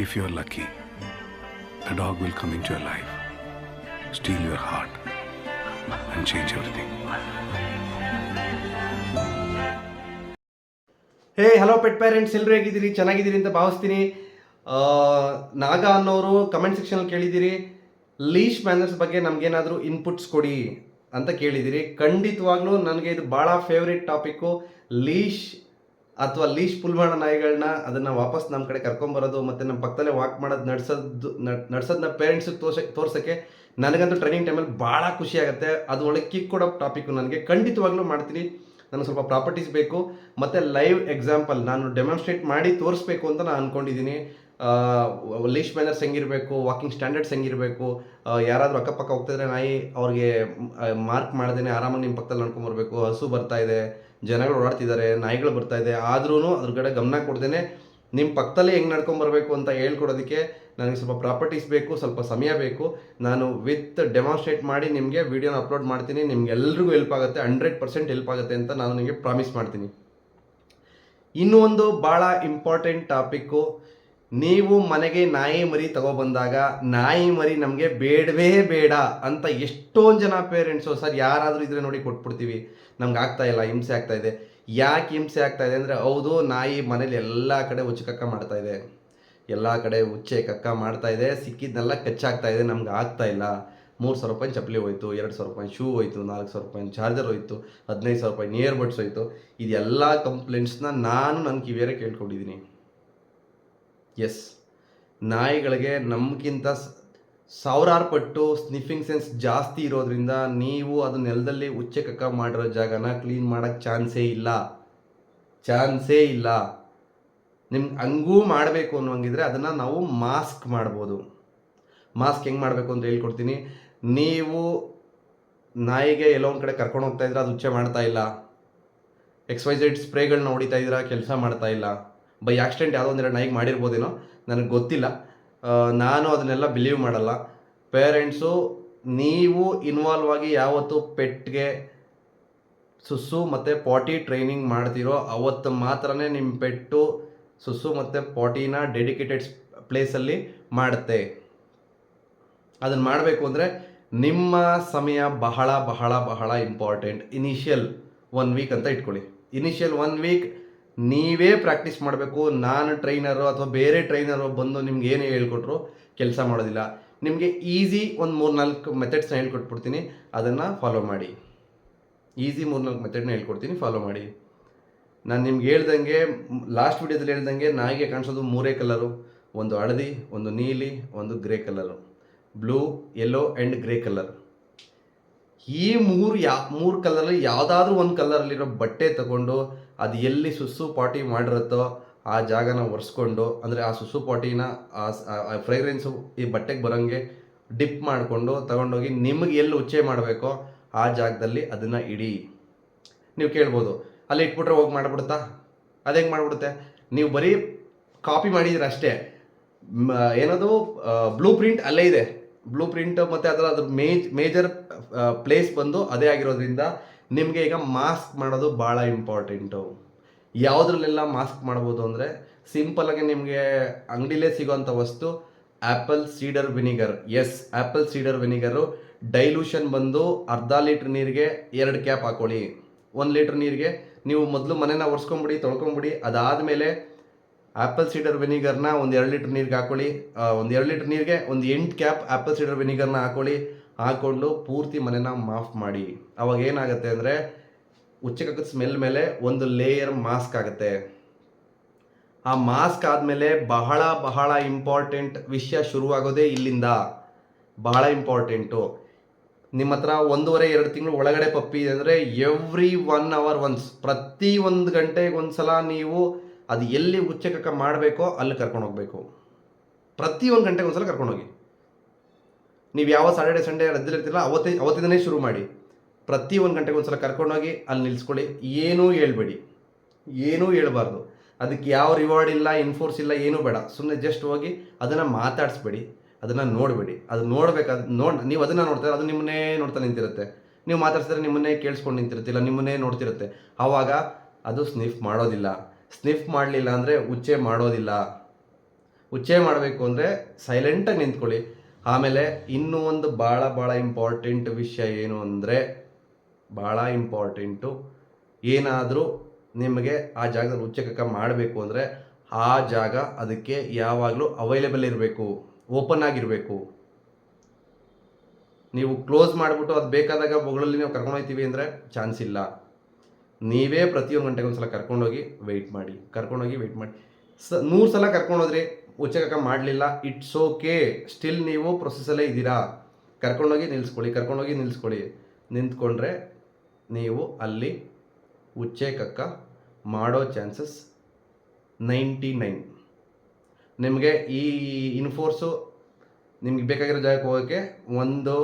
If you're lucky, a dog will come into your life, steal your heart, and change everything. Hey hello pet parents, ಎಲ್ಲರೂ ಹೇಗಿದ್ದೀರಿ? ಚೆನ್ನಾಗಿದ್ದೀರಿ ಅಂತ ಭಾವಿಸ್ತೀನಿ. ನಾಗ ಅನ್ನೋರು comment ಸೆಕ್ಷನಲ್ಲಿ ಕೇಳಿದ್ದೀರಿ, ಲೀಶ್ ಮ್ಯಾನರ್ಸ್ ಬಗ್ಗೆ ನಮಗೇನಾದರೂ ಇನ್ಪುಟ್ಸ್ ಕೊಡಿ ಅಂತ ಕೇಳಿದ್ದೀರಿ. ಖಂಡಿತವಾಗ್ಲೂ ನನಗೆ ಇದು ಭಾಳ ಫೇವ್ರೇಟ್ ಟಾಪಿಕ್ಕು. ಲೀಶ್ ಅಥವಾ ಲೀಶ್ ಪುಲ್ ಮಾಡೋ ನಾಯಿಗಳನ್ನ ಅದನ್ನು ವಾಪಸ್ ನಮ್ಮ ಕಡೆ ಕರ್ಕೊಂಬರೋದು ಮತ್ತು ನಮ್ಮ ಪಕ್ಕದಲ್ಲೇ ವಾಕ್ ಮಾಡೋದು ನಡ್ಸೋದನ್ನ ಪೇರೆಂಟ್ಸಿಗೆ ತೋರ್ಸೋಕ್ಕೆ ನನಗಂತೂ ಟ್ರೈನಿಂಗ್ ಟೈಮಲ್ಲಿ ಭಾಳ ಖುಷಿ ಆಗುತ್ತೆ. ಅದು ಒಳ್ಳೆ ಕಿಕ್ ಕೊಡೋ ಟಾಪಿಕ್ಕು. ನನಗೆ ಖಂಡಿತವಾಗ್ಲೂ ಮಾಡ್ತೀನಿ. ನನಗೆ ಸ್ವಲ್ಪ ಪ್ರಾಪರ್ಟೀಸ್ ಬೇಕು ಮತ್ತು ಲೈವ್ ಎಕ್ಸಾಂಪಲ್ ನಾನು ಡೆಮಾನ್ಸ್ಟ್ರೇಟ್ ಮಾಡಿ ತೋರಿಸ್ಬೇಕು ಅಂತ ನಾನು ಅಂದ್ಕೊಂಡಿದ್ದೀನಿ. ಲೀಶ್ ಮ್ಯಾನರ್ಸ್ ಹೆಂಗಿರಬೇಕು, ವಾಕಿಂಗ್ ಸ್ಟ್ಯಾಂಡರ್ಡ್ಸ್ ಹೆಂಗಿರಬೇಕು, ಯಾರಾದರೂ ಅಕ್ಕಪಕ್ಕ ಹೋಗ್ತಾಯಿದ್ರೆ ನಾಯಿ ಅವ್ರಿಗೆ ಮಾರ್ಕ್ ಮಾಡ್ದೇ ಆರಾಮಾಗಿ ನಿಮ್ಮ ಪಕ್ಕದಲ್ಲಿ ನಡ್ಕೊಂಬರ್ಬೇಕು. ಹಸು ಬರ್ತಾ ಇದೆ, ಜನಗಳು ಓಡಾಡ್ತಿದ್ದಾರೆ, ನಾಯಿಗಳು ಬರ್ತಾ ಇದೆ, ಆದ್ರೂ ಅದ್ರ ಕಡೆ ಗಮನ ಕೊಡ್ದೇ ನಿಮ್ಮ ಪಕ್ಕದಲ್ಲೇ ಹೆಂಗೆ ನಡ್ಕೊಂಬರ್ಬೇಕು ಅಂತ ಹೇಳ್ಕೊಡೋದಕ್ಕೆ ನನಗೆ ಸ್ವಲ್ಪ ಪ್ರಾಪರ್ಟೀಸ್ ಬೇಕು, ಸ್ವಲ್ಪ ಸಮಯ ಬೇಕು. ನಾನು ವಿತ್ ಡೆಮಾನ್ಸ್ಟ್ರೇಟ್ ಮಾಡಿ ನಿಮಗೆ ವೀಡಿಯೋನ ಅಪ್ಲೋಡ್ ಮಾಡ್ತೀನಿ. ನಿಮ್ಗೆಲ್ರಿಗೂ ಹೆಲ್ಪ್ ಆಗುತ್ತೆ, 100% ಹೆಲ್ಪ್ ಆಗುತ್ತೆ ಅಂತ ನಾನು ನಿಮಗೆ ಪ್ರಾಮಿಸ್ ಮಾಡ್ತೀನಿ. ಇನ್ನೂ ಒಂದು ಭಾಳ ಇಂಪಾರ್ಟೆಂಟ್ ಟಾಪಿಕ್ಕು, ನೀವು ಮನೆಗೆ ನಾಯಿ ಮರಿ ತಗೊಬಂದಾಗ ನಾಯಿ ಮರಿ ನಮಗೆ ಬೇಡವೇ ಬೇಡ ಅಂತ ಎಷ್ಟೊಂದು ಜನ ಪೇರೆಂಟ್ಸು, ಸರ್ ಯಾರಾದರೂ ಇದ್ರೆ ನೋಡಿ ಕೊಟ್ಬಿಡ್ತೀವಿ, ನಮ್ಗೆ ಆಗ್ತಾ ಇಲ್ಲ, ಹಿಂಸೆ ಆಗ್ತಾ ಇದೆ. ಯಾಕೆ ಹಿಂಸೆ ಆಗ್ತಾ ಇದೆ ಅಂದರೆ, ಹೌದು, ನಾಯಿ ಮನೇಲಿ ಎಲ್ಲ ಕಡೆ ಕಕ್ಕ ಮಾಡ್ತಾ ಇದೆ, ಎಲ್ಲ ಕಡೆ ಕಕ್ಕ ಮಾಡ್ತಾ ಇದೆ, ಸಿಕ್ಕಿದ್ನೆಲ್ಲ ಕಚ್ಚಾಗ್ತಾ ಇದೆ, ನಮ್ಗೆ ಆಗ್ತಾ ಇಲ್ಲ. 3,000 ರೂಪಾಯಿ ಚಪ್ಪಲಿ ಹೋಯ್ತು, 2,000 ರೂಪಾಯಿ ಶೂ ಹೋಯ್ತು, 4,000 ರೂಪಾಯಿ ಚಾರ್ಜರ್ ಹೋಯ್ತು, 15,000 ರೂಪಾಯಿ ನಿಯರ್ ಬಡ್ಸ್ ಹೋಯ್ತು. ಇದೆಲ್ಲ ಕಂಪ್ಲೇಂಟ್ಸ್ನ ನಾನು ನನ್ನ ಕಿವಿಯರೇ ಕೇಳ್ಕೊಂಡಿದ್ದೀನಿ. ಎಸ್, ನಾಯಿಗಳಿಗೆ ನಮಗಿಂತ ಸಾವಿರಾರು ಪಟ್ಟು ಸ್ನಿಫಿಂಗ್ ಸೆನ್ಸ್ ಜಾಸ್ತಿ ಇರೋದ್ರಿಂದ ನೀವು ಅದು ನೆಲದಲ್ಲಿ ಕಕ್ಕ ಮಾಡಿರೋ ಜಾಗನ ಕ್ಲೀನ್ ಮಾಡೋಕ್ಕೆ ಚಾನ್ಸೇ ಇಲ್ಲ. ನಿಮ್ಗೆ ಹಂಗೂ ಮಾಡಬೇಕು ಅನ್ನೋಂಗಿದ್ರೆ ಅದನ್ನು ನಾವು ಮಾಸ್ಕ್ ಮಾಡ್ಬೋದು. ಮಾಸ್ಕ್ ಹೆಂಗೆ ಮಾಡಬೇಕು ಅಂತ ಹೇಳ್ಕೊಡ್ತೀನಿ. ನೀವು ನಾಯಿಗೆ ಎಲ್ಲೋ ಒಂದು ಕಡೆ ಕರ್ಕೊಂಡು ಹೋಗ್ತಾ ಇದ್ರೆ ಅದು ಮಾಡ್ತಾ ಇಲ್ಲ, XYZ ಸ್ಪ್ರೇಗಳನ್ನ ಹೊಡಿತಾ ಇದ್ದೀರಾ, ಕೆಲಸ ಮಾಡ್ತಾ ಇಲ್ಲ, ಬೈ ಆಕ್ಸಿಡೆಂಟ್ ಯಾವುದೋ ಒಂದೆರಡು ನಾಯಿಗೆ ಮಾಡಿರ್ಬೋದೇನೋ, ನನಗೆ ಗೊತ್ತಿಲ್ಲ. ನಾನು ಅದನ್ನೆಲ್ಲ ಬಿಲೀವ್ ಮಾಡಲ್ಲ. ಪೇರೆಂಟ್ಸು ನೀವು ಇನ್ವಾಲ್ವ್ ಆಗಿ ಯಾವತ್ತು ಪೆಟ್ಗೆ ಸುಸ್ಸು ಮತ್ತು ಪಾಟಿ ಟ್ರೈನಿಂಗ್ ಮಾಡ್ತಿರೋ ಅವತ್ತು ಮಾತ್ರನೇ ನಿಮ್ಮ ಪೆಟ್ಟು ಸುಸ್ಸು ಮತ್ತು ಪಾಟಿನ ಡೆಡಿಕೇಟೆಡ್ ಪ್ಲೇಸಲ್ಲಿ ಮಾಡುತ್ತೆ. ಅದನ್ನು ಮಾಡಬೇಕು ಅಂದರೆ ನಿಮ್ಮ ಸಮಯ ಬಹಳ ಬಹಳ ಬಹಳ ಇಂಪಾರ್ಟೆಂಟ್. ಇನಿಷಿಯಲ್ 1 ವೀಕ್ ಅಂತ ಇಟ್ಕೊಳ್ಳಿ. ಇನಿಷಿಯಲ್ 1 ವೀಕ್ ನೀವೇ ಪ್ರಾಕ್ಟೀಸ್ ಮಾಡಬೇಕು. ನಾನು ಟ್ರೈನರು ಅಥವಾ ಬೇರೆ ಟ್ರೈನರು ಬಂದು ನಿಮ್ಗೆ ಏನೇ ಹೇಳ್ಕೊಟ್ರು ಕೆಲಸ ಮಾಡೋದಿಲ್ಲ. ನಿಮಗೆ ಈಸಿ ಒಂದು 3-4 ಮೆಥಡ್ಸ್ನ ಹೇಳ್ಕೊಟ್ಬಿಡ್ತೀನಿ, ಅದನ್ನು ಫಾಲೋ ಮಾಡಿ. ಈಸಿ 3-4 ಮೆಥಡ್ನ ಹೇಳ್ಕೊಡ್ತೀನಿ, ಫಾಲೋ ಮಾಡಿ. ನಾನು ನಿಮ್ಗೆ ಹೇಳ್ದಂಗೆ, ಲಾಸ್ಟ್ ವಿಡಿಯೋದಲ್ಲಿ ಹೇಳ್ದಂಗೆ, ನಾಯಿಗೆ ಕಾಣಿಸೋದು 3 ಕಲರು, ಒಂದು ಹಳದಿ, ಒಂದು ನೀಲಿ, ಒಂದು grey colour, blue, yellow and grey colour. ಈ ಮೂರು ಕಲರಲ್ಲಿ ಯಾವುದಾದ್ರೂ ಒಂದು ಕಲರಲ್ಲಿರೋ ಬಟ್ಟೆ ತಗೊಂಡು ಅದು ಎಲ್ಲಿ ಸುಸ್ಸು ಪಾಟಿ ಮಾಡಿರುತ್ತೋ ಆ ಜಾಗನ ಒರೆಸ್ಕೊಂಡು, ಅಂದರೆ ಆ ಸುಸ್ಸು ಪಾಟಿನ ಆ ಫ್ರೇಗ್ರೆನ್ಸು ಈ ಬಟ್ಟೆಗೆ ಬರೋಂಗೆ ಡಿಪ್ ಮಾಡಿಕೊಂಡು ತಗೊಂಡೋಗಿ ನಿಮಗೆ ಎಲ್ಲಿ ಮಾಡಬೇಕೋ ಆ ಜಾಗದಲ್ಲಿ ಅದನ್ನು ಇಡಿ. ನೀವು ಕೇಳ್ಬೋದು, ಅಲ್ಲಿ ಇಟ್ಬಿಟ್ರೆ ಹೋಗಿ ಮಾಡಿಬಿಡುತ್ತಾ? ಅದು ಹೆಂಗೆ ಮಾಡಿಬಿಡುತ್ತೆ? ನೀವು ಬರೀ ಕಾಪಿ ಮಾಡಿದ್ರೆ ಅಷ್ಟೇ. ಏನದು ಬ್ಲೂ ಪ್ರಿಂಟ್ ಅಲ್ಲೇ ಇದೆ. ಬ್ಲೂ ಪ್ರಿಂಟ್ ಮತ್ತು ಅದ್ರ ಮೇಜರ್ ಪ್ಲೇಸ್ ಬಂದು ಅದೇ ಆಗಿರೋದ್ರಿಂದ ನಿಮಗೆ ಈಗ ಮಾಸ್ಕ್ ಮಾಡೋದು ಭಾಳ ಇಂಪಾರ್ಟೆಂಟು. ಯಾವುದ್ರಲ್ಲೆಲ್ಲ ಮಾಸ್ಕ್ ಮಾಡ್ಬೋದು ಅಂದರೆ, ಸಿಂಪಲಾಗಿ ನಿಮಗೆ ಅಂಗಡಿಲೇ ಸಿಗೋಂಥ ವಸ್ತು apple cider vinegar. Yes, apple cider vinegar dilution ಬಂದು ಅರ್ಧ ಲೀಟ್ರ್ ನೀರಿಗೆ 2 ಕ್ಯಾಪ್ ಹಾಕೊಳ್ಳಿ. 1 ಲೀಟ್ರ್ ನೀರಿಗೆ ನೀವು ಮೊದಲು ಮನೆನ ಒರೆಸ್ಕೊಂಬಿಡಿ, ತೊಳ್ಕೊಂಬಿಡಿ. ಅದಾದಮೇಲೆ ಆ್ಯಪಲ್ ಸೀಡರ್ ವಿನಿಗರ್ನ ಒಂದು 2 ಲೀಟ್ರ್ ನೀರಿಗೆ ಹಾಕೊಳ್ಳಿ. ಒಂದು 2 ಲೀಟ್ರ್ ನೀರಿಗೆ ಒಂದು 8 ಕ್ಯಾಪ್ ಆ್ಯಪಲ್ ಸೀಡರ್ ವಿನಿಗರ್ನ ಹಾಕ್ಕೊಂಡು ಪೂರ್ತಿ ಮನೆನ ಮಾಫ್ ಮಾಡಿ. ಅವಾಗ ಏನಾಗುತ್ತೆ ಅಂದರೆ, ಕಕ್ಕದ ಸ್ಮೆಲ್ ಮೇಲೆ ಒಂದು ಲೇಯರ್ ಮಾಸ್ಕ್ ಆಗುತ್ತೆ. ಆ ಮಾಸ್ಕ್ ಆದಮೇಲೆ ಬಹಳ ಬಹಳ ಇಂಪಾರ್ಟೆಂಟ್ ವಿಷಯ ಶುರುವಾಗೋದೇ ಇಲ್ಲಿಂದ. ಬಹಳ ಇಂಪಾರ್ಟೆಂಟು. ನಿಮ್ಮ ಹತ್ರ 1.5-2 ತಿಂಗಳು ಒಳಗಡೆ ಪಪ್ಪಿ ಇದೆ ಅಂದರೆ ಎವ್ರಿ 1 ಅವರ್ ಒನ್ಸ್, ಪ್ರತಿ 1 ಗಂಟೆಗೆ ಒಂದು ಸಲ ನೀವು ಅದು ಎಲ್ಲಿ ಕಕ್ಕ ಮಾಡಬೇಕೋ ಅಲ್ಲಿ ಕರ್ಕೊಂಡು ಹೋಗಬೇಕು. ಪ್ರತಿ 1 ಗಂಟೆಗೆ ಒಂದು ಸಲ ಕರ್ಕೊಂಡೋಗಿ. ನೀವು ಯಾವ ಸಾಟರ್ಡೆ ಸಂಡೇ ರಜೆಲಿರ್ತಿಲ್ಲ ಅವತ್ತಿಂದನೇ ಶುರು ಮಾಡಿ. ಪ್ರತಿ 1 ಗಂಟೆಗೆ ಒಂದು ಸಲ ಕರ್ಕೊಂಡೋಗಿ ಅಲ್ಲಿ ನಿಲ್ಲಿಸ್ಕೊಳ್ಳಿ. ಏನೂ ಹೇಳ್ಬೇಡಿ, ಏನೂ ಹೇಳ್ಬಾರ್ದು. ಅದಕ್ಕೆ ಯಾವ ರಿವಾರ್ಡ್ ಇಲ್ಲ, ಇನ್ಫೋರ್ಸ್ ಇಲ್ಲ, ಏನೂ ಬೇಡ. ಸುಮ್ಮನೆ ಜಸ್ಟ್ ಹೋಗಿ ಅದನ್ನು ಮಾತಾಡಿಸ್ಬೇಡಿ, ಅದನ್ನು ನೋಡಬೇಡಿ. ಅದು ನೀವು ಅದನ್ನು ನೋಡ್ತಾರೆ, ಅದು ನಿಮ್ಮನ್ನೇ ನೋಡ್ತಾ ನಿಂತಿರುತ್ತೆ. ನೀವು ಮಾತಾಡ್ಸಿದ್ರೆ ನಿಮ್ಮನ್ನೇ ಕೇಳಿಸ್ಕೊಂಡು ನಿಂತಿರ್ತಿಲ್ಲ, ನಿಮ್ಮನ್ನೇ ನೋಡ್ತಿರುತ್ತೆ. ಆವಾಗ ಅದು ಸ್ನಿಫ್ ಮಾಡೋದಿಲ್ಲ. ಸ್ನಿಫ್ ಮಾಡಲಿಲ್ಲ ಅಂದರೆ ಮಾಡೋದಿಲ್ಲ. ಉಚ್ಚೆ ಮಾಡಬೇಕು ಅಂದರೆ ಸೈಲೆಂಟಾಗಿ ನಿಂತ್ಕೊಳ್ಳಿ. ಆಮೇಲೆ ಇನ್ನೂ ಒಂದು ಭಾಳ ಇಂಪಾರ್ಟೆಂಟ್ ವಿಷಯ ಏನು ಅಂದರೆ, ಭಾಳ ಇಂಪಾರ್ಟೆಂಟು, ಏನಾದರೂ ನಿಮಗೆ ಆ ಜಾಗದಲ್ಲಿ ಉಚ್ಚೆ ಮಾಡಬೇಕು ಅಂದರೆ ಆ ಜಾಗ ಅದಕ್ಕೆ ಯಾವಾಗಲೂ ಅವೈಲೇಬಲ್ ಇರಬೇಕು, ಓಪನ್ ಆಗಿರಬೇಕು. ನೀವು ಕ್ಲೋಸ್ ಮಾಡಿಬಿಟ್ಟು ಅದು ಬೇಕಾದಾಗ ಬೊಗಳಲ್ಲಿ ನಾವು ಕರ್ಕೊಂಡು ಹೋಗ್ತೀವಿ ಅಂದರೆ ಚಾನ್ಸ್ ಇಲ್ಲ. ನೀವೇ ಪ್ರತಿಯೊಂದು ಗಂಟೆಗೆ ಒಂದು ಸಲ ಕರ್ಕೊಂಡೋಗಿ ವೆಯ್ಟ್ ಮಾಡಿ. 100 ಸಲ ಕರ್ಕೊಂಡೋದ್ರಿ, ಉಚ್ಚೆ ಮಾಡಲಿಲ್ಲ, ಇಟ್ಸ್ ಓಕೆ, ಸ್ಟಿಲ್ ನೀವು ಪ್ರೊಸೆಸಲ್ಲೇ ಇದ್ದೀರಾ. ಕರ್ಕೊಂಡೋಗಿ ನಿಲ್ಲಿಸ್ಕೊಳ್ಳಿ. ನಿಂತ್ಕೊಂಡ್ರೆ ನೀವು ಅಲ್ಲಿ ಉಚ್ಚೆ ಮಾಡೋ ಚಾನ್ಸಸ್ 99. ನಿಮಗೆ ಈ ಇನ್ಫೋರ್ಸು ನಿಮ್ಗೆ ಬೇಕಾಗಿರೋ ಜಾಗಕ್ಕೆ ಹೋಗೋಕ್ಕೆ 1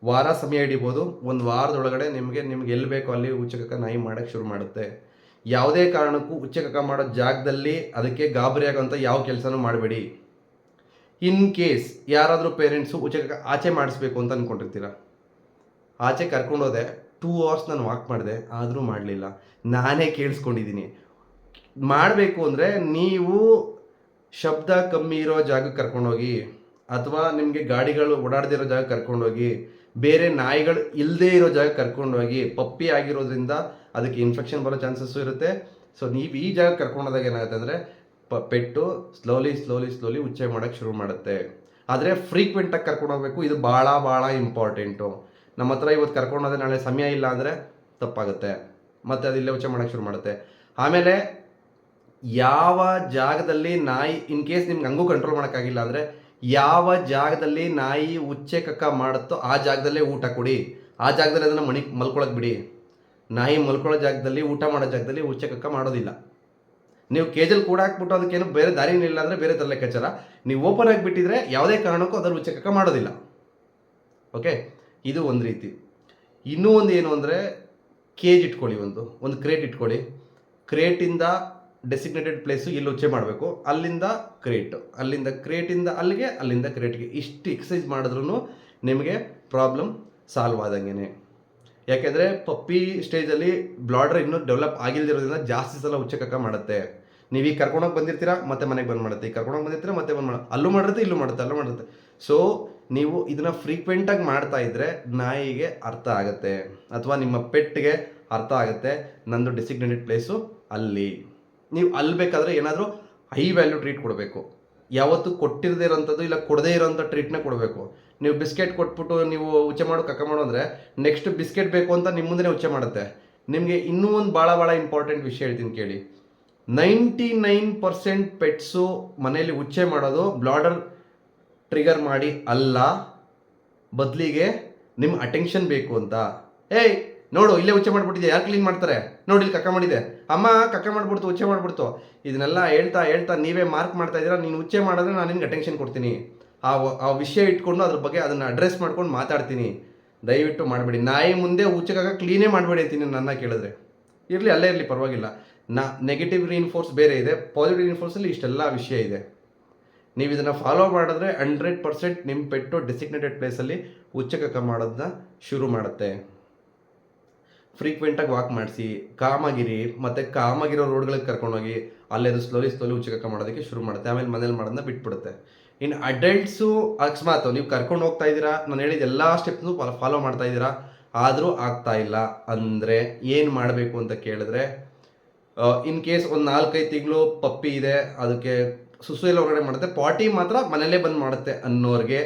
ವಾರ ಸಮಯ ಹಿಡಿಬೋದು. 1 ವಾರದೊಳಗಡೆ ನಿಮಗೆ ಎಲ್ಲಿ ಬೇಕೋ ಅಲ್ಲಿ ಉಚ್ಚೆ ನಾಯಿ ಮಾಡೋಕ್ಕೆ ಶುರು ಮಾಡುತ್ತೆ. ಯಾವುದೇ ಕಾರಣಕ್ಕೂ ಉಚ್ಚೆ ಮಾಡೋ ಜಾಗದಲ್ಲಿ ಅದಕ್ಕೆ ಗಾಬರಿ ಆಗೋಂಥ ಯಾವ ಕೆಲಸನೂ ಮಾಡಬೇಡಿ. ಇನ್ ಕೇಸ್ ಯಾರಾದರೂ ಪೇರೆಂಟ್ಸು ಉಚ್ಚೆ ಆಚೆ ಮಾಡಿಸ್ಬೇಕು ಅಂತ ಅಂದ್ಕೊಂಡಿರ್ತೀರ, ಆಚೆ ಕರ್ಕೊಂಡೋದೆ 2 hours ನಾನು ವಾಕ್ ಮಾಡಿದೆ, ಆದರೂ ಮಾಡಲಿಲ್ಲ. ನಾನೇ ಕೇಳಿಸ್ಕೊಂಡಿದ್ದೀನಿ. ಮಾಡಬೇಕು ಅಂದರೆ ನೀವು ಶಬ್ದ ಕಮ್ಮಿ ಇರೋ ಜಾಗಕ್ಕೆ ಕರ್ಕೊಂಡೋಗಿ, ಅಥವಾ ನಿಮಗೆ ಗಾಡಿಗಳು ಓಡಾಡದಿರೋ ಜಾಗಕ್ಕೆ ಕರ್ಕೊಂಡೋಗಿ, ಬೇರೆ ನಾಯಿಗಳು ಇಲ್ಲದೇ ಇರೋ ಜಾಗಕ್ಕೆ ಕರ್ಕೊಂಡೋಗಿ. ಪಪ್ಪಿ ಆಗಿರೋದ್ರಿಂದ ಅದಕ್ಕೆ ಇನ್ಫೆಕ್ಷನ್ ಬರೋ ಚಾನ್ಸಸ್ಸು ಇರುತ್ತೆ. ಸೊ ನೀವು ಈ ಜಾಗಕ್ಕೆ ಕರ್ಕೊಂಡೋದಾಗ ಏನಾಗುತ್ತೆ ಅಂದರೆ ಪೆಟ್ಟು ಸ್ಲೋಲಿ ಉಚ್ಚೆ ಮಾಡೋಕ್ಕೆ ಶುರು ಮಾಡುತ್ತೆ. ಆದರೆ ಫ್ರೀಕ್ವೆಂಟಾಗಿ ಕರ್ಕೊಂಡೋಗ್ಬೇಕು. ಇದು ಭಾಳ ಇಂಪಾರ್ಟೆಂಟು. ನಮ್ಮ ಹತ್ರ ಇವತ್ತು ಕರ್ಕೊಂಡೋದ್ರೆ ನಾಳೆ ಸಮಯ ಇಲ್ಲ ಅಂದರೆ ತಪ್ಪಾಗುತ್ತೆ, ಮತ್ತು ಅದಿಲ್ಲೇ ಉಚ್ಚೆ ಮಾಡೋಕ್ಕೆ ಶುರು ಮಾಡುತ್ತೆ. ಆಮೇಲೆ ಯಾವ ಜಾಗದಲ್ಲಿ ನಾಯಿ, ಇನ್ ಕೇಸ್ ನಿಮ್ಗೆ ಹಂಗೂ ಕಂಟ್ರೋಲ್ ಮಾಡೋಕ್ಕಾಗಿಲ್ಲ ಅಂದರೆ, ಯಾವ ಜಾಗದಲ್ಲಿ ನಾಯಿ ಉಚ್ಚೆ ಮಾಡುತ್ತೋ ಆ ಜಾಗದಲ್ಲೇ ಊಟ ಕೊಡಿ. ಆ ಜಾಗದಲ್ಲಿ ಅದನ್ನು ಮಲ್ಕೊಳಕ್ಕೆ ಬಿಡಿ. ನಾಯಿ ಮಲ್ಕೊಳ್ಳೋ ಜಾಗದಲ್ಲಿ, ಊಟ ಮಾಡೋ ಜಾಗದಲ್ಲಿ ಉಚ್ಚೆ ಮಾಡೋದಿಲ್ಲ. ನೀವು ಕೇಜಲ್ಲಿ ಕೂಡ ಹಾಕ್ಬಿಟ್ಟು ಅದಕ್ಕೇನು ಬೇರೆ ದಾರಿನಿಲ್ಲ ಅಂದರೆ ಬೇರೆ ಥರ ಲೆಕ್ಕಾಚಾರ. ನೀವು ಓಪನ್ ಆಗಿ ಬಿಟ್ಟಿದ್ರೆ ಯಾವುದೇ ಕಾರಣಕ್ಕೂ ಅದನ್ನು ಉಚ್ಚೆ ಮಾಡೋದಿಲ್ಲ. ಓಕೆ, ಇದು ಒಂದು ರೀತಿ. ಇನ್ನೂ ಒಂದು ಏನು ಅಂದರೆ, ಕೇಜ್ ಇಟ್ಕೊಳ್ಳಿ, ಒಂದು ಕ್ರೇಟ್ ಇಟ್ಕೊಳ್ಳಿ. ಕ್ರೇಟಿಂದ ಡೆಸಿಗ್ನೇಟೆಡ್ ಪ್ಲೇಸು ಇಲ್ಲಿ ಉಚ್ಚೆ ಮಾಡಬೇಕು, ಅಲ್ಲಿಂದ ಕ್ರೇಟಿಂದ ಅಲ್ಲಿಗೆ, ಅಲ್ಲಿಂದ ಕ್ರೇಟ್ಗೆ. ಇಷ್ಟು ಎಕ್ಸಸೈಸ್ ಮಾಡಿದ್ರೂ ನಿಮಗೆ ಪ್ರಾಬ್ಲಮ್ ಸಾಲ್ವ್ ಆದಂಗೆ. ಯಾಕೆಂದರೆ ಪಪ್ಪಿ ಸ್ಟೇಜಲ್ಲಿ ಬ್ಲಾಡರ್ ಇನ್ನೂ ಡೆವಲಪ್ ಆಗಿಲ್ದಿರೋದ್ರಿಂದ ಜಾಸ್ತಿ ಸಲ ಉಚ್ಚೆ ಮಾಡುತ್ತೆ. ನೀವು ಈಗ ಕರ್ಕೊಂಡೋಗಿ ಬಂದಿರ್ತೀರಾ, ಮತ್ತೆ ಮನೆಗೆ ಬಂದು ಮಾಡುತ್ತೆ, ಈಗ ಕರ್ಕೊಂಡೋಗಿ ಬಂದಿರ್ತೀರಾ, ಮತ್ತೆ ಬಂದು ಅಲ್ಲೂ ಮಾಡುತ್ತೆ, ಇಲ್ಲೂ ಮಾಡುತ್ತೆ. ಸೊ ನೀವು ಇದನ್ನು ಫ್ರೀಕ್ವೆಂಟಾಗಿ ಮಾಡ್ತಾ ಇದ್ದರೆ ನಾಯಿಗೆ ಅರ್ಥ ಆಗುತ್ತೆ, ಅಥವಾ ನಿಮ್ಮ ಪೆಟ್ಗೆ ಅರ್ಥ ಆಗುತ್ತೆ, ನಂದು ಡೆಸಿಗ್ನೇಟೆಡ್ ಪ್ಲೇಸು ಅಲ್ಲಿ. ನೀವು ಅಲ್ಲಿ ಬೇಕಾದರೆ ಏನಾದರೂ ಹೈ ವ್ಯಾಲ್ಯೂ ಟ್ರೀಟ್ ಕೊಡಬೇಕು. ಯಾವತ್ತೂ ಕೊಟ್ಟಿರದೇ ಇರೋಂಥದ್ದು ಇಲ್ಲ ಕೊಡದೇ ಇರೋಂಥ ಟ್ರೀಟ್ನ ಕೊಡಬೇಕು. ನೀವು ಬಿಸ್ಕೆಟ್ ಕೊಟ್ಬಿಟ್ಟು ನೀವು ಉಚ್ಚೆ ಮಾಡು ಅಂದರೆ ನೆಕ್ಸ್ಟ್ ಬಿಸ್ಕೆಟ್ ಬೇಕು ಅಂತ ನಿಮ್ಮ ಮುಂದೆ ಉಚ್ಚೆ ಮಾಡುತ್ತೆ. ನಿಮಗೆ ಇನ್ನೂ ಒಂದು ಭಾಳ ಇಂಪಾರ್ಟೆಂಟ್ ವಿಷಯ ಹೇಳ್ತೀನಿ ಕೇಳಿ. 99% ಪೆಟ್ಸು ಮನೆಯಲ್ಲಿ ಉಚ್ಚೆ ಮಾಡೋದು ಬ್ಲಾಡರ್ ಟ್ರಿಗರ್ ಮಾಡಿ ಅಲ್ಲ, ಬದಲಿಗೆ ನಿಮ್ಮ ಅಟೆನ್ಷನ್ ಬೇಕು ಅಂತ. ಏಯ್ ನೋಡು, ಇಲ್ಲೇ ಉಚ್ಚೆ ಮಾಡಿಬಿಟ್ಟಿದೆ, ಯಾರು ಕ್ಲೀನ್ ಮಾಡ್ತಾರೆ, ನೋಡಿ ಇಲ್ಲಿ ಮಾಡಿದೆ, ಅಮ್ಮ ಮಾಡಿಬಿಡ್ತು, ಉಚ್ಚೆ ಮಾಡಿಬಿಡ್ತು. ಇದನ್ನೆಲ್ಲ ಹೇಳ್ತಾ ನೀವೇ ಮಾರ್ಕ್ ಮಾಡ್ತಾ ಇದ್ದೀರಾ. ನೀನು ಉಚ್ಚೆ ಮಾಡಿದ್ರೆ ನಾನು ನಿನ್ಗೆ ಅಟೆನ್ಷನ್ ಕೊಡ್ತೀನಿ, ಆ ವಿಷಯ ಇಟ್ಕೊಂಡು ಅದ್ರ ಬಗ್ಗೆ ಅದನ್ನು ಅಡ್ರೆಸ್ ಮಾಡ್ಕೊಂಡು ಮಾತಾಡ್ತೀನಿ. ದಯವಿಟ್ಟು ಮಾಡಬೇಡಿ. ನಾಯಿ ಮುಂದೆ ಉಚ್ಚೆಗಾಗ ಕ್ಲೀನೇ ಮಾಡಬೇಡಿ ಅಂತೀನಿ ನನ್ನ ಕೇಳಿದ್ರೆ. ಇರಲಿ, ಅಲ್ಲೇ ಇರಲಿ, ಪರವಾಗಿಲ್ಲ. ನೆಗೆಟಿವ್ ರೀಇನ್ಫೋರ್ಸ್ ಬೇರೆ ಇದೆ, ಪಾಸಿಟಿವ್ ರೀಇನ್ಫೋರ್ಸಲ್ಲಿ ಇಷ್ಟೆಲ್ಲ ವಿಷಯ ಇದೆ. ನೀವು ಇದನ್ನು ಫಾಲೋ ಮಾಡಿದ್ರೆ 100% ನಿಮ್ಮ ಪೆಟ್ಟು ಡೆಸಿಗ್ನೇಟೆಡ್ ಪ್ಲೇಸಲ್ಲಿ ಉಚ್ಚೆ ಮಾಡೋದನ್ನ ಶುರು ಮಾಡುತ್ತೆ. ಫ್ರೀಕ್ವೆಂಟಾಗಿ ವಾಕ್ ಮಾಡಿಸಿ, ಕಾಮಾಗಿರಿ, ಮತ್ತು ಕಾಮಾಗಿರೋ ರೋಡ್ಗಳಿಗೆ ಕರ್ಕೊಂಡೋಗಿ ಅಲ್ಲೇ ಅದು ಸ್ಲೋಲಿ ಉಚ್ಚೆ ಮಾಡೋದಕ್ಕೆ ಶುರು ಮಾಡುತ್ತೆ. ಆಮೇಲೆ ಮನೇಲಿ ಮಾಡೋದನ್ನ ಬಿಟ್ಬಿಡುತ್ತೆ. ಇನ್ನು ಅಡಲ್ಟ್ಸು ಅಕಸ್ಮಾತ್ ನೀವು ಕರ್ಕೊಂಡು ಹೋಗ್ತಾ ಇದ್ದೀರಾ, ನಾನು ಹೇಳಿದ ಎಲ್ಲ ಸ್ಟೆಪ್ಸು ಫಾಲೋ ಮಾಡ್ತಾ ಇದ್ದೀರಾ, ಆದರೂ ಆಗ್ತಾ ಇಲ್ಲ ಅಂದರೆ ಏನು ಮಾಡಬೇಕು ಅಂತ ಕೇಳಿದ್ರೆ, ಇನ್ ಕೇಸ್ ಒಂದು 4-5 ತಿಂಗಳು ಪಪ್ಪಿ ಇದೆ, ಅದಕ್ಕೆ ಸುಸುವೆಲ್ಲ ಹೊರಗಡೆ ಮಾಡುತ್ತೆ, ಪಾಟಿ ಮಾತ್ರ ಮನೆಯಲ್ಲೇ ಬಂದು ಮಾಡುತ್ತೆ ಅನ್ನೋರಿಗೆ,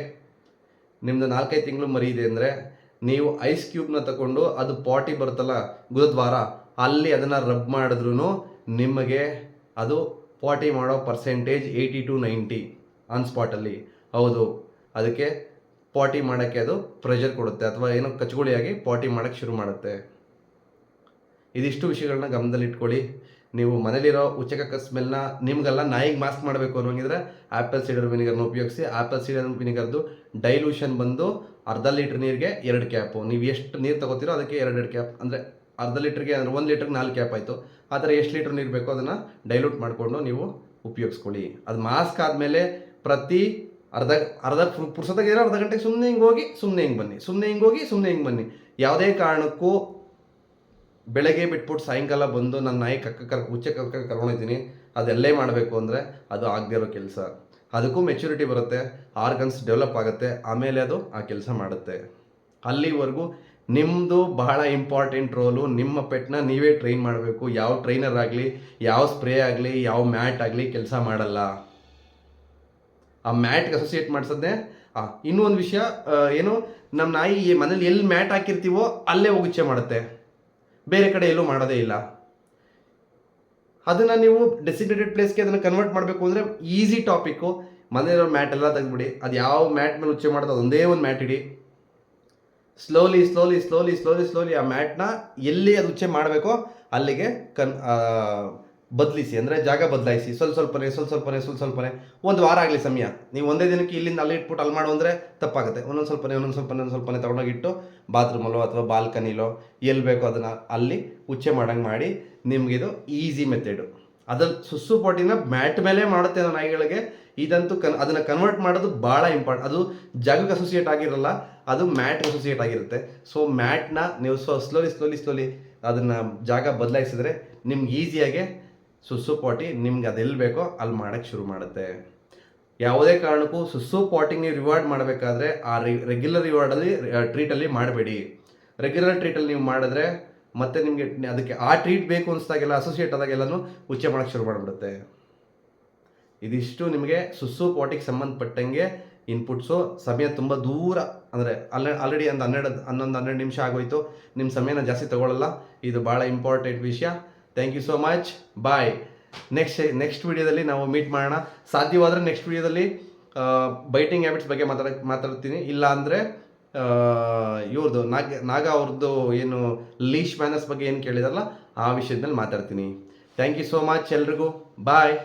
ನಿಮ್ಮದು 4-5 ತಿಂಗಳು ಮರಿ ಇದೆ ಅಂದರೆ ನೀವು ಐಸ್ ಕ್ಯೂಬ್ನ ತಗೊಂಡು ಅದು ಪಾಟಿ ಬರುತ್ತಲ್ಲ ಗುರುದ್ವಾರ, ಅಲ್ಲಿ ಅದನ್ನು ರಬ್ ಮಾಡಿದ್ರೂ ನಿಮಗೆ ಅದು ಪಾಟಿ ಮಾಡೋ ಪರ್ಸೆಂಟೇಜ್ 80 to 90 ಆನ್ ಸ್ಪಾಟಲ್ಲಿ. ಹೌದು, ಅದಕ್ಕೆ ಪಾಟಿ ಮಾಡೋಕ್ಕೆ ಅದು ಪ್ರೆಷರ್ ಕೊಡುತ್ತೆ, ಅಥವಾ ಏನೋ ಕಚ್ಗುಳಿಯಾಗಿ ಪಾಟಿ ಮಾಡೋಕ್ಕೆ ಶುರು ಮಾಡುತ್ತೆ. ಇದಿಷ್ಟು ವಿಷಯಗಳನ್ನ ಗಮನದಲ್ಲಿಟ್ಕೊಳ್ಳಿ. ನೀವು ಮನೇಲಿರೋ ಉಚ್ಚೆ ಸ್ಮೆಲ್ನ ನಿಮಗೆಲ್ಲ ನಾಯಿಗೆ ಮಾಸ್ಕ್ ಮಾಡಬೇಕು ಅನ್ನೋಂಗಿದ್ರೆ ಆ್ಯಪಲ್ ಸೀಡರ್ ವಿನಿಗರ್ನ ಉಪಯೋಗಿಸಿ. ಆ್ಯಪಲ್ ಸೀಡರ್ ವಿನಿಗರ್ದು ಡೈಲ್ಯೂಷನ್ ಬಂದು ಅರ್ಧ ಲೀಟ್ರ್ ನೀರಿಗೆ 2 ಕ್ಯಾಪು. ನೀವು ಎಷ್ಟು ನೀರು ತಗೋತೀರೋ ಅದಕ್ಕೆ 2 ಕ್ಯಾಪ್, ಅಂದರೆ ಅರ್ಧ ಲೀಟ್ರಿಗೆ ಅಂದರೆ 1 ಲೀಟ್ರಿಗೆ 4 ಕ್ಯಾಪ್ ಆಯಿತು. ಆ ಥರ ಎಷ್ಟು ಲೀಟ್ರ್ ನೀರು ಬೇಕೋ ಅದನ್ನು ಡೈಲ್ಯೂಟ್ ಮಾಡಿಕೊಂಡು ನೀವು ಉಪಯೋಗಿಸ್ಕೊಳ್ಳಿ. ಅದು ಮಾಸ್ಕ್ ಆದಮೇಲೆ ಪ್ರತಿ ಅರ್ಧ ಪುರ್ಸೊತ್ತಾಗಿರೋ ಅರ್ಧ ಗಂಟೆಗೆ ಸುಮ್ಮನೆ ಹಿಂಗೆ ಹೋಗಿ ಸುಮ್ಮನೆ ಹಿಂಗೆ ಬನ್ನಿ. ಯಾವುದೇ ಕಾರಣಕ್ಕೂ ಬೆಳಗ್ಗೆ ಬಿಟ್ಬಿಟ್ಟು ಸಾಯಂಕಾಲ ಬಂದು ನನ್ನ ನಾಯಿ ಉಚ್ಚೆ ಕರ್ಕೊಂಡೋಗ್ತೀನಿ ಅದೆಲ್ಲೇ ಮಾಡಬೇಕು ಅಂದರೆ ಅದು ಆಗದೇ ಇರೋ ಕೆಲಸ. ಅದಕ್ಕೂ ಮೆಚುರಿಟಿ ಬರುತ್ತೆ, ಆರ್ಗನ್ಸ್ ಡೆವಲಪ್ ಆಗುತ್ತೆ, ಆಮೇಲೆ ಅದು ಆ ಕೆಲಸ ಮಾಡುತ್ತೆ. ಅಲ್ಲಿವರೆಗೂ ನಿಮ್ಮದು ಬಹಳ ಇಂಪಾರ್ಟೆಂಟ್ ರೋಲು, ನಿಮ್ಮ ಪೆಟ್ನ ನೀವೇ ಟ್ರೈನ್ ಮಾಡಬೇಕು. ಯಾವ ಟ್ರೈನರ್ ಆಗಲಿ, ಯಾವ ಸ್ಪ್ರೇ ಆಗಲಿ, ಯಾವ ಮ್ಯಾಟ್ ಆಗಲಿ ಕೆಲಸ ಮಾಡಲ್ಲ. ಆ ಮ್ಯಾಟ್ಗೆ ಅಸೋಸಿಯೇಟ್ ಮಾಡಿಸೋದೇ. ಇನ್ನೂ ಒಂದು ವಿಷಯ ಏನು, ನಮ್ಮ ನಾಯಿ ಮನೇಲಿ ಎಲ್ಲಿ ಮ್ಯಾಟ್ ಹಾಕಿರ್ತೀವೋ ಅಲ್ಲೇ ಹೋಗಿಚ್ಚೆ ಮಾಡುತ್ತೆ, ಬೇರೆ ಕಡೆ ಎಲ್ಲೂ ಮಾಡೋದೇ ಇಲ್ಲ. ಅದನ್ನು ನೀವು ಡೆಸಿಗ್ನೇಟೆಡ್ ಪ್ಲೇಸ್ಗೆ ಅದನ್ನು ಕನ್ವರ್ಟ್ ಮಾಡಬೇಕು ಅಂದರೆ ಈಸಿ ಟಾಪಿಕ್ಕು. ಮನೆಯಲ್ಲಿರೋ ಮ್ಯಾಟ್ ಎಲ್ಲ ತೆಗೆದ್ಬಿಡಿ, ಅದು ಯಾವ ಮ್ಯಾಟ್ ಮೇಲೆ ಉಚ್ಚೆ ಮಾಡೋದು ಅದೊಂದೇ ಒಂದು ಮ್ಯಾಟ್ ಇಡಿ. Slowly slowly slowly slowly slowly ಆ ಮ್ಯಾಟ್ನ ಎಲ್ಲಿ ಅದು ಉಚ್ಚೆ ಮಾಡಬೇಕೋ ಅಲ್ಲಿಗೆ ಬದಲಿಸಿ, ಅಂದರೆ ಜಾಗ ಬದಲಾಯಿಸಿ. ಸ್ವಲ್ಪನೇ ಒಂದು ವಾರ ಆಗಲಿ ಸಮಯ. ನೀವು ಒಂದೇ ದಿನಕ್ಕೆ ಇಲ್ಲಿಂದ ಅಲ್ಲಿ ಇಟ್ಬಿಟ್ಟು ಅಲ್ಲಿ ಮಾಡು ಅಂದರೆ ತಪ್ಪಾಗುತ್ತೆ. ಒಂದೊಂದು ಸ್ವಲ್ಪನೇ ತೊಗೊಂಡೋಗಿಟ್ಟು ಬಾತ್ರೂಮಲ್ಲೋ ಅಥವಾ ಬಾಲ್ಕನಿಲೋ ಎಲ್ಲಿ ಬೇಕೋ ಅದನ್ನು ಅಲ್ಲಿ ಉಚ್ಚೆ ಮಾಡೋಂಗೆ ಮಾಡಿ. ನಿಮಗಿದು ಈಸಿ ಮೆಥಡು. ಅದ್ರಲ್ಲಿ ಸುಸ್ಸು ಪಾಟಿನ ಮ್ಯಾಟ್ ಮೇಲೆ ಮಾಡುತ್ತೆ ನಾಯಿಗಳಿಗೆ. ಇದಂತೂ ಅದನ್ನು ಕನ್ವರ್ಟ್ ಮಾಡೋದು ಭಾಳ ಇಂಪಾರ್ಟೆಂಟ್. ಅದು ಜಾಗಕ್ಕೆ ಅಸೋಸಿಯೇಟ್ ಆಗಿರಲ್ಲ, ಅದು ಮ್ಯಾಟ್ಗೆ ಅಸೋಸಿಯೇಟ್ ಆಗಿರುತ್ತೆ. ಸೊ ಮ್ಯಾಟ್ನ ನೀವು ಸ್ಲೋಲಿ ಅದನ್ನು ಜಾಗ ಬದಲಾಯಿಸಿದ್ರೆ ನಿಮ್ಗೆ ಈಸಿಯಾಗೆ ಸುಸ್ಸು ಪಾಟಿ ನಿಮ್ಗೆ ಅದೆಲ್ಲಿ ಬೇಕೋ ಅಲ್ಲಿ ಮಾಡೋಕ್ಕೆ ಶುರು ಮಾಡುತ್ತೆ. ಯಾವುದೇ ಕಾರಣಕ್ಕೂ ಸುಸ್ಸು ಪಾಟಿಗೆ ನೀವು ರಿವಾರ್ಡ್ ಮಾಡಬೇಕಾದ್ರೆ ಆ ರೆಗ್ಯುಲರ್ ಟ್ರೀಟಲ್ಲಿ ಮಾಡಬೇಡಿ. ರೆಗ್ಯುಲರ್ ಟ್ರೀಟಲ್ಲಿ ನೀವು ಮಾಡಿದ್ರೆ ಮತ್ತೆ ನಿಮಗೆ ಅದಕ್ಕೆ ಆ ಟ್ರೀಟ್ ಬೇಕು ಅನಿಸ್ದಾಗೆಲ್ಲ ಅಸೋಸಿಯೇಟ್ ಆದಾಗೆಲ್ಲನೂ ಉಚ್ಚೆ ಮಾಡೋಕ್ಕೆ ಶುರು ಮಾಡಿಬಿಡುತ್ತೆ. ಇದಿಷ್ಟು ನಿಮಗೆ ಸುಸ್ಸು ಪಾಟಿಗೆ ಸಂಬಂಧಪಟ್ಟಂಗೆ ಇನ್ಪುಟ್ಸು. ಸಮಯ ತುಂಬ ದೂರ, ಅಂದರೆ ಆಲ್ರೆಡಿ ಒಂದು 12 ನಿಮಿಷ ಆಗೋಯ್ತು. ನಿಮ್ಮ ಸಮಯನ ಜಾಸ್ತಿ ತಗೊಳ್ಳಲ್ಲ. ಇದು ಭಾಳ ಇಂಪಾರ್ಟೆಂಟ್ ವಿಷಯ. Thank you so much. Bye. Next ವಿಡಿಯೋದಲ್ಲಿ ನಾವು ಮೀಟ್ ಮಾಡೋಣ. ಸಾಧ್ಯವಾದರೆ ನೆಕ್ಸ್ಟ್ ವಿಡಿಯೋದಲ್ಲಿ ಬೈಟಿಂಗ್ ಹ್ಯಾಬಿಟ್ಸ್ ಬಗ್ಗೆ ಮಾತಾಡ್ತೀನಿ. ಇಲ್ಲ ಅಂದರೆ ಇವ್ರದ್ದು ನಾಗ ಅವ್ರದ್ದು ಏನು ಲೀಶ್ ಮ್ಯಾನರ್ಸ್ ಬಗ್ಗೆ ಏನು ಕೇಳಿದಾರಲ್ಲ ಆ ವಿಷಯದ ಮೇಲೆ ಮಾತಾಡ್ತೀನಿ. ಥ್ಯಾಂಕ್ ಯು ಸೋ ಮಚ್ ಎಲ್ರಿಗೂ. ಬಾಯ್.